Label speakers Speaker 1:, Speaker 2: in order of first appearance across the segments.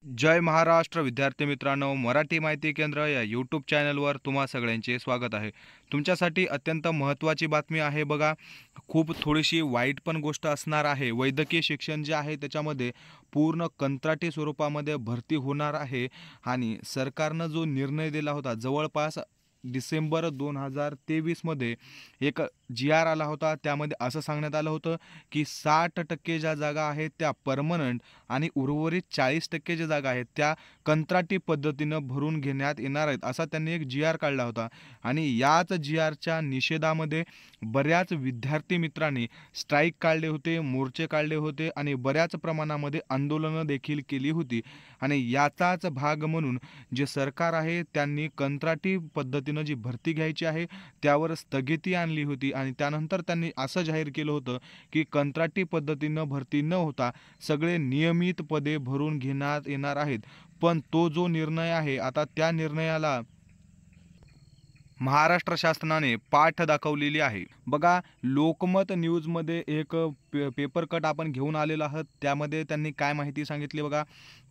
Speaker 1: जय महाराष्ट्र विद्यार्थी मित्रांनो, मराठी माहिती केंद्र या यूट्यूब चॅनलवर तुम्हा सगळ्यांचे स्वागत आहे. तुमच्यासाठी अत्यंत महत्त्वाची बातमी आहे बघा. खूप थोडीशी वाईट पण गोष्ट असणार आहे. वैद्यकीय शिक्षण जे आहे त्याच्यामध्ये पूर्ण कंत्राटी स्वरूपामध्ये भरती होणार आहे आणि सरकारनं जो निर्णय दिला होता जवळपास डिसेंबर 2023 मध्ये एक जी-आर आला होता. त्यामध्ये असं सांगण्यात आलं होतं की 60% ज्या जागा आहेत त्या परमनंट आणि उर्वरित 40% ज्या जागा आहेत त्या कंत्राटी पद्धतीनं भरून घेण्यात येणार आहेत, असा त्यांनी एक जी-आर काढला होता. आणि याच जी-आरच्या निषेधामध्ये बऱ्याच विद्यार्थी मित्रांनी स्ट्राईक काढले होते, मोर्चे काढले होते आणि बऱ्याच प्रमाणामध्ये आंदोलनं देखील केली होती. आणि याचाच भाग म्हणून जे सरकार आहे त्यांनी कंत्राटी पद्धतीनं जी भरती घ्यायची आहे त्यावर स्थगिती आणली होती. आणि त्यानंतर त्यांनी असं जाहीर केलं होतं की कंत्राटी पद्धतीनं भरती न होता सगळे नियमित पदे भरून घेण्यात येणार आहेत. पण तो जो निर्णय आहे आता त्या निर्णयाला महाराष्ट्र शासनाने पाठ दाखवलेली आहे. बघा, लोकमत न्यूजमध्ये एक पेपर कट आपण घेऊन आलेलो आहोत. त्यामध्ये त्यांनी काय माहिती सांगितली बघा.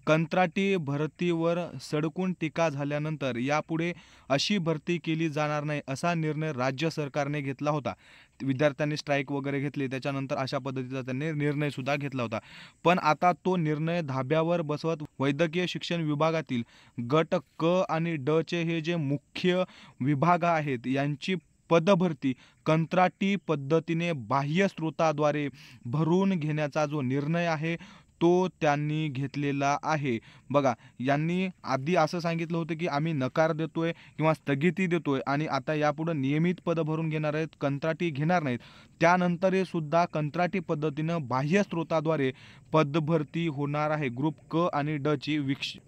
Speaker 1: कंत्राटी भरतीवर सडकून टीका झाल्यानंतर यापुढे अशी भरती केली जाणार नाही असा निर्णय राज्य सरकारने घेतला होता. विद्यार्थ्यांनी स्ट्राईक वगैरे घेतली, त्याच्यानंतर अशा पद्धतीचा त्यांनी निर्णय सुद्धा घेतला होता. पण आता तो निर्णय धाब्यावर बसवत वैद्यकीय शिक्षण विभागातील गट क आणि ड चे हे जे मुख्य विभाग आहेत यांची पदभरती कंत्राटी पद्धतीने बाह्य स्रोताद्वारे भरून घेण्याचा जो निर्णय आहे तो त्यांनी घेतलेला आहे. बघा, यांनी आधी असं सांगितलं होतं की आम्ही नकार देतोय किंवा स्थगिती देतोय आणि आता यापुढे नियमित पद भरून घेणार आहेत, कंत्राटी घेणार नाहीत. त्यानंतर सुद्धा कंत्राटी पद्धतीनं बाह्य स्रोताद्वारे पदभरती होणार आहे ग्रुप क आणि ड ची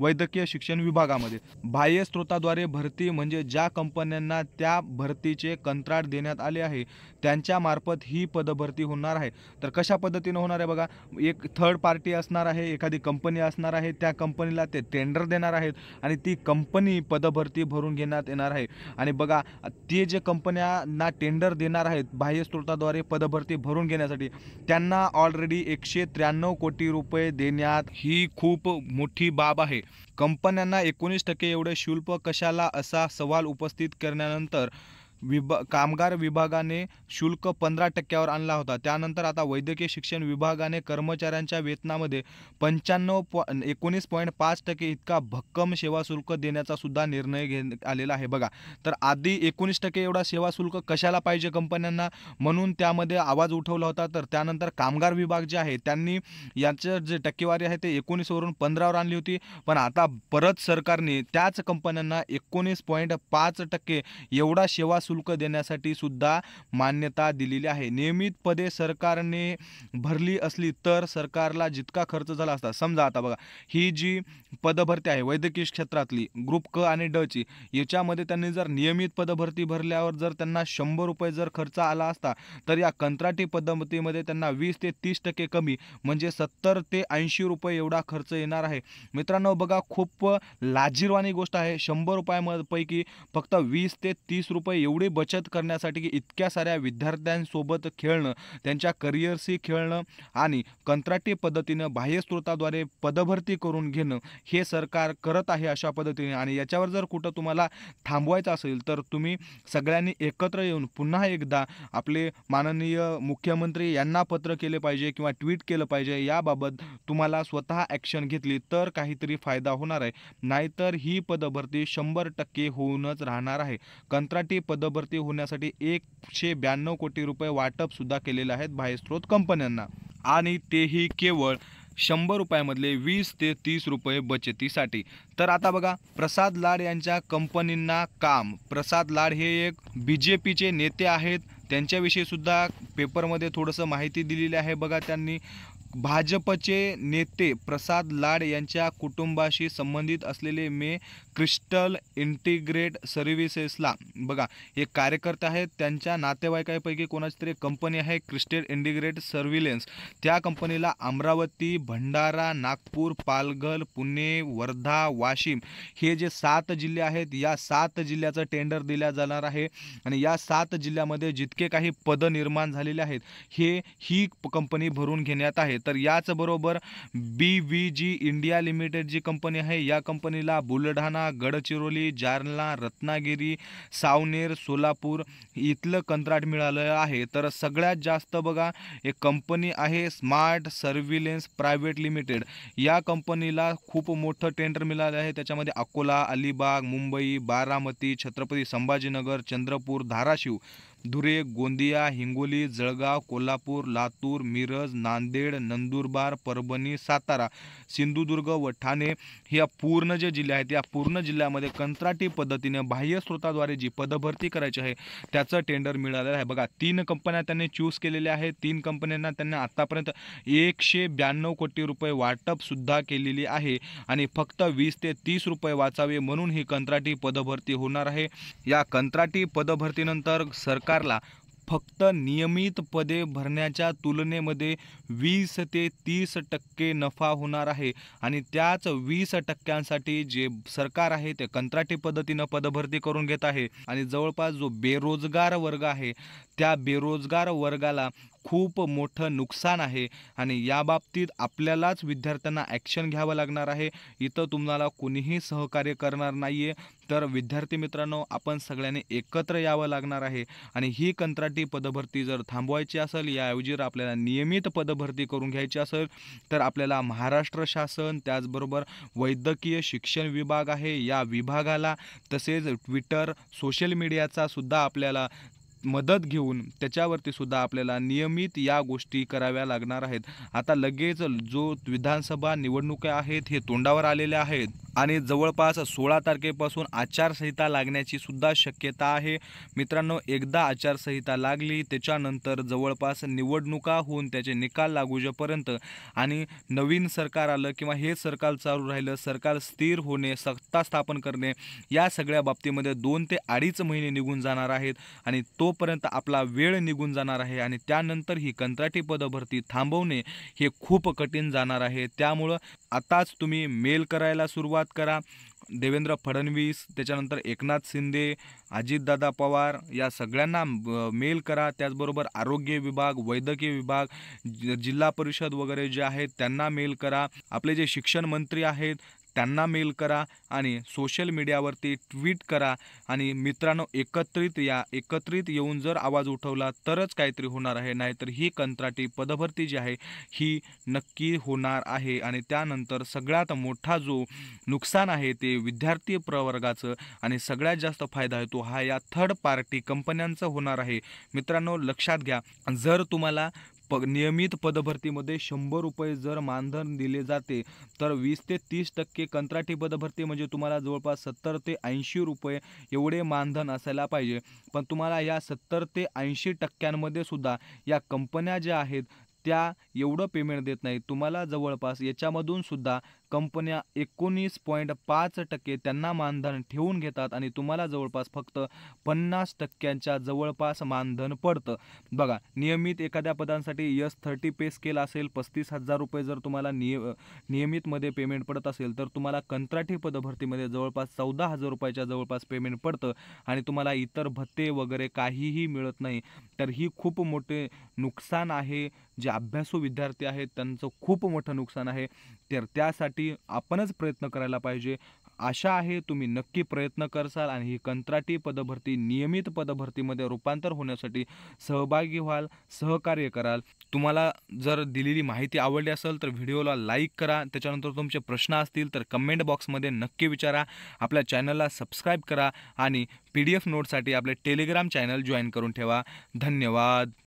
Speaker 1: वैद्यकीय शिक्षण विभागामध्ये. बाह्य स्रोताद्वारे भरती म्हणजे ज्या कंपन्यांना त्या भरतीचे कंत्राट देण्यात आले आहे त्यांच्या मार्फत ही पदभरती होणार आहे. तर कशा पद्धतीने होणार आहे बघा. एक थर्ड पार्टी असणार आहे, एखादी कंपनी असणार आहे, त्या कंपनीला ते टेंडर देणार आहेत आणि ती कंपनी पदभरती भरून घेण्यात येणार आहे. आणि बघा, ते जे कंपन्यांना टेंडर देणार आहेत बाह्य स्रोताद्वारे पदभरती भरून घेण्यासाठी त्यांना ऑलरेडी 193 कोटी रुपये देण्यात, ही खूप मोठी बाब आहे. कंपन्यांना 19% एवढे शुल्क कशाला असा सवाल उपस्थित करण्यानंतर कामगार विभागाने शुल्क 15% आणला होता. त्यानंतर आता वैद्यकीय शिक्षण विभागाने कर्मचाऱ्यांच्या वेतनामध्ये 19.5% इतका भक्कम सेवा शुल्क देण्याचा सुद्धा निर्णय घेण्यात आलेला आहे. बघा, तर आधी 19% एवढा सेवा शुल्क कशाला पाहिजे कंपन्यांना, म्हणून त्यामध्ये आवाज उठवला होता. तर त्यानंतर कामगार विभाग जे आहे त्यांनी याचं जे टक्केवारी आहे ते 19 वरून 15 वर आणली होती. पण आता परत सरकारने त्याच कंपन्यांना 19.5% एवढा सेवा शुल्क देण्यासाठी सुद्धा मान्यता दिलेली आहे. नियमित पदे सरकारने भरली असली तर सरकारला जितका खर्च झाला असता, समजा आता बघा ही जी पदभरती आहे वैद्यकीय क्षेत्रातली ग्रुप क आणि ड ची, याच्यामध्ये त्यांनी जर नियमित पदभरती भरल्यावर जर त्यांना 100 रुपये जर खर्च आला असता तर या कंत्राटी पद्धतीमध्ये त्यांना 20 ते 30% कमी म्हणजे 70 ते 80 रुपये एवढा खर्च येणार आहे. मित्रांनो बघा, खूप लाजिरवाणी गोष्ट आहे. 100 रुपयापैकी फक्त 20 ते 30 रुपये एवढी बचत करण्यासाठी की इतक्या साऱ्या विद्यार्थ्यांसोबत खेळणं, त्यांच्या करिअरशी खेळणं आणि कंत्राटी पद्धतीनं बाह्य स्रोताद्वारे पदभरती करून घेणं हे सरकार करत आहे अशा पद्धतीने. आणि याच्यावर जर कुठं तुम्हाला थांबवायचं असेल तर तुम्ही सगळ्यांनी एकत्र येऊन पुन्हा एकदा आपले माननीय मुख्यमंत्री यांना पत्र केले पाहिजे किंवा ट्विट केलं पाहिजे. याबाबत तुम्हाला स्वतः ॲक्शन घेतली तर काहीतरी फायदा होणार आहे, नाहीतर ही पदभरती 100% होऊनच राहणार आहे. कंत्राटी पदभरती होण्यासाठी 192 कोटी रुपये वाटप सुद्धा केलेले आहेत बाह्यस्रोत कंपन्यांना, आणि तेही केवळ 100 रुपयामधले 20 ते 30 रुपये बचतीसाठी. तर आता बघा, प्रसाद लाड यांच्या कंपनींना काम. प्रसाद लाड हे एक BJPचे नेते आहेत. त्यांच्याविषयी सुद्धा पेपरमध्ये थोडंसं माहिती दिलेली आहे. बघा, त्यांनी भाजपचे नेते प्रसाद लाड यांच्या कुटुंबाशी संबंधित असलेले क्रिस्टल इंटिग्रेट सर्व्हिसेसला, बघा हे कार्यकर्ते आहेत, त्यांच्या नातेवाईकांपैकी कोणाची तरी कंपनी आहे क्रिस्टल इंटिग्रेट सर्व्हिलन्स. त्या कंपनीला अमरावती, भंडारा, नागपूर, पालघर, पुणे, वर्धा, वाशिम हे जे 7 जिल्हे आहेत या 7 जिल्ह्याचं टेंडर दिल्या जाणार आहे. आणि या 7 जिल्ह्यामध्ये जितके काही पद निर्माण झालेले आहेत ही कंपनी भरून घेण्यात आहेत. तर याचबरोबर BVG इंडिया लिमिटेड जी कंपनी आहे, या कंपनीला बुलढाणा, गडचिरोली, जालना, रत्नागिरी, सावनेर, सोलापूर इथलं कंत्राट मिळालं आहे. तर सगळ्यात जास्त बघा एक कंपनी आहे स्मार्ट सर्व्हिलन्स प्रायव्हेट लिमिटेड, या कंपनीला खूप मोठं टेंडर मिळालं आहे. त्याच्यामध्ये अकोला, अलिबाग, मुंबई, बारामती, छत्रपती संभाजीनगर, चंद्रपूर, धाराशिव, धुळे, गोंदिया, हिंगोली, जळगाव, कोल्हापूर, लातूर, मिरज, नांदेड, नंदुरबार, परभणी, सातारा, सिंधुदुर्ग व ठाणे ह्या पूर्ण जे जिल्हे आहेत, या पूर्ण जिल्ह्यामध्ये कंत्राटी पद्धतीने बाह्य स्रोताद्वारे जी पदभरती करायची आहे त्याचं टेंडर मिळालेलं आहे. बघा 3 कंपन्या त्यांनी चूज केलेल्या आहेत. 3 कंपन्यांना त्यांनी आतापर्यंत 192 कोटी रुपये वाटप सुद्धा केलेली आहे आणि फक्त 20 ते 30 रुपये वाचावे म्हणून ही कंत्राटी पदभरती होणार आहे. या कंत्राटी पदभरतीनंतर सरकारला फक्त नियमित पदे भरण्याच्या तुलनेमध्ये 20 ते 30% नफा होणार आहे आणि त्याच 20% जे सरकार आहे ते कंत्राटी पद्धतीनं पदभरती करून घेत आहे आणि जवळपास जो बेरोजगार वर्ग आहे त्या बेरोजगार वर्गाला खूप मोठं नुकसान आहे आणि या बाबतीत आपल्यालाच विद्यार्थ्यांना ॲक्शन घ्यावं लागणार आहे. इथं तुम्हाला कोणीही सहकार्य करणार नाही आहे. तर विद्यार्थी मित्रांनो, आपण सगळ्यांनी एकत्र यावं लागणार आहे आणि ही कंत्राटी पदभरती जर थांबवायची असेल, याऐवजी जर आपल्याला नियमित पदभरती करून घ्यायची असेल तर आपल्याला महाराष्ट्र शासन, त्याचबरोबर वैद्यकीय शिक्षण विभाग आहे या विभागाला, तसेच ट्विटर, सोशल मीडियाचा सुद्धा आपल्याला मदत घेऊन त्याच्यावरती सुद्धा आपल्याला नियमित या गोष्टी कराव्या लागणार आहेत. आता लगेच जो विधानसभा निवडणुका आहेत हे तोंडावर आलेल्या आहेत आणि जवळपास 16 तारखेपासून आचारसंहिता लागण्याची सुद्धा शक्यता आहे. मित्रांनो, एकदा आचारसंहिता लागली त्याच्यानंतर जवळपास निवडणुका होऊन त्याचे निकाल लागूजेपर्यंत आणि नवीन सरकार आलं किंवा हे सरकार चालू राहिलं, सरकार स्थिर होणे, सत्ता स्थापन करणे, या सगळ्या बाबतीमध्ये 2 ते 2.5 महिने निघून जाणार आहेत आणि तोपर्यंत आपला वेळ निघून जाणार आहे आणि त्यानंतर ही कंत्राटी पदभरती थांबवणे हे खूप कठीण जाणार आहे. त्यामुळं आताच तुम्ही मेल करायला सुरुवात करा. देवेंद्र फडणवीस, त्याच्यानंतर एकनाथ शिंदे, अजितदादा पवार या सगळ्यांना मेल करा. त्याचबरोबर आरोग्य विभाग, वैद्यकीय विभाग, जिल्हा परिषद वगैरे जे आहेत त्यांना मेल करा. आपले जे शिक्षण मंत्री आहेत त्यांना मेल करा आणि सोशल मीडियावरती ट्विट करा आणि मित्रांनो, एकत्रित येऊन जर आवाज उठवला तरच काहीतरी होणार आहे, नाहीतर ही कंत्राटी पदभरती जी आहे ही नक्की होणार आहे आणि त्यानंतर सगळ्यात मोठा जो नुकसान आहे ते विद्यार्थी प्रवर्गाचं आणि सगळ्यात जास्त फायदा आहे तो हा या थर्ड पार्टी कंपन्यांचा होणार आहे. मित्रांनो, लक्षात घ्या, जर तुम्हाला नियमित पदभरतीमध्ये 100 रुपये जर मानधन दिले जाते तर 20 ते 30% कंत्राटी पदभरती म्हणजे तुम्हाला जवळपास 70 ते 80 रुपये एवढे मानधन असायला पाहिजे. पण तुम्हाला या 70 ते 80% सुद्धा या कंपन्या ज्या आहेत त्या एवढं पेमेंट देत नाहीत. तुम्हाला जवळपास याच्यामधून सुद्धा कंपन्या 19.5% त्यांना मानधन ठेवून घेतात आणि तुम्हाला जवळपास फक्त 50% जवळपास मानधन पडतं. बघा, नियमित एखाद्या पदांसाठी S30 पे स्केल असेल, 35,000 रुपये जर तुम्हाला नियमितमध्ये पेमेंट पडत असेल तर तुम्हाला कंत्राटी पदभरतीमध्ये जवळपास 14,000 रुपयाच्या जवळपास पेमेंट पडतं आणि तुम्हाला इतर भत्ते वगैरे काहीही मिळत नाही. तर ही खूप मोठे नुकसान आहे. जे अभ्यासू विद्यार्थी आहेत त्यांचं खूप मोठं नुकसान आहे. तर त्यासाठी आपणच प्रयत्न करायला पाहिजे. आशा आहे तुम्ही नक्की प्रयत्न करसाल आणि ही कंत्राटी पदभरती नियमित पदभरतीमध्ये रूपांतर होण्यासाठी सहभागी व्हाल, सहकार्य कराल. तुम्हाला जर दिलेली माहिती आवडली असेल तर व्हिडिओला लाईक करा. त्याच्यानंतर तुमचे प्रश्न असतील तर कमेंट बॉक्समध्ये नक्की विचारा. आपल्या चॅनलला सबस्क्राईब करा आणि PDF नोटसाठी आपले टेलिग्राम चॅनल जॉईन करून ठेवा. धन्यवाद.